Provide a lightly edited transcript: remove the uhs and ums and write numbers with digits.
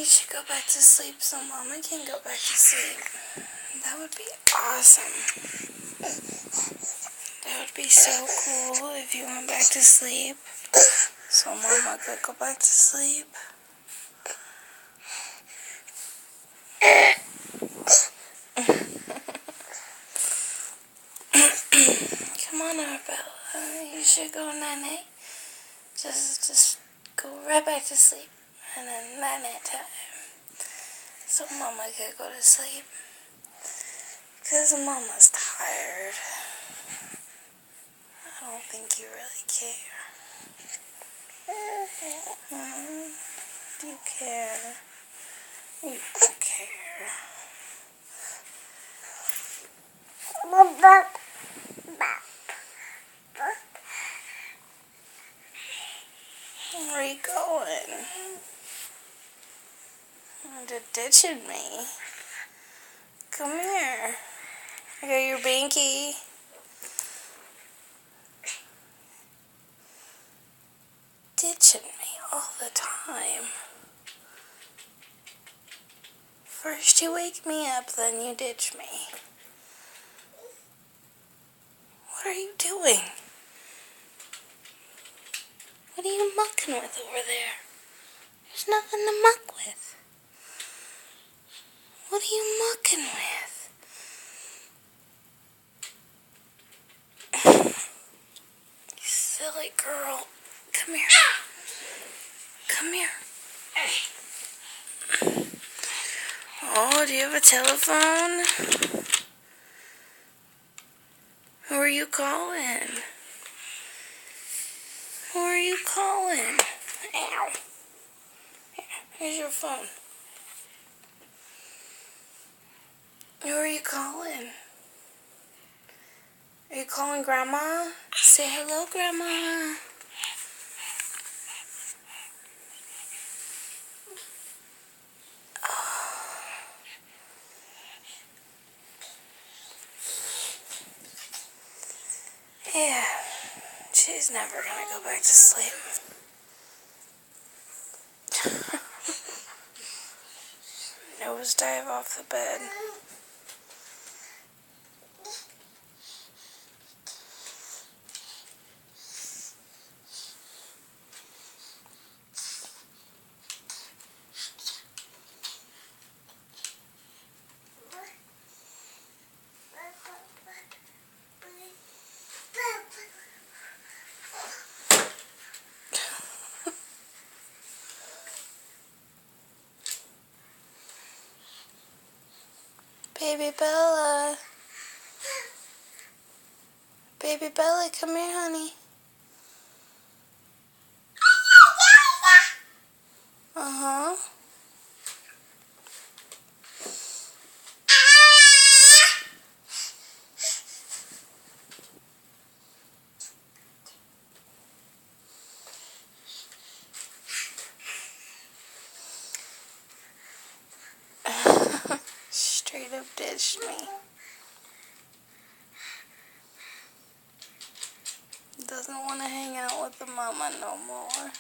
You should go back to sleep so Mama can go back to sleep. That would be awesome. That would be so cool if you went back to sleep so Mama could go back to sleep. Come on, Arabella. You should go night-night. Just go right back to sleep. And then night-night time. So Mama could go to sleep. Because Mama's tired. I don't think you really care. Do you care? You don't care. Where are you going? You're ditching me. Come here. I got your binky. Ditching me all the time. First you wake me up, then you ditch me. What are you doing? What are you mucking with over there? There's nothing to muck with. What are you mucking with? You silly girl. Come here. Come here. Oh, do you have a telephone? Who are you calling? Who are you calling? Ow. Here's your phone. Who are you calling? Are you calling Grandma? Say hello, Grandma. Yeah, she's never gonna go back to sleep. Nose dive off the bed. Baby Bella. Baby Bella, come here, honey. Uh-huh. Straight up ditched me. Doesn't want to hang out with the mama no more.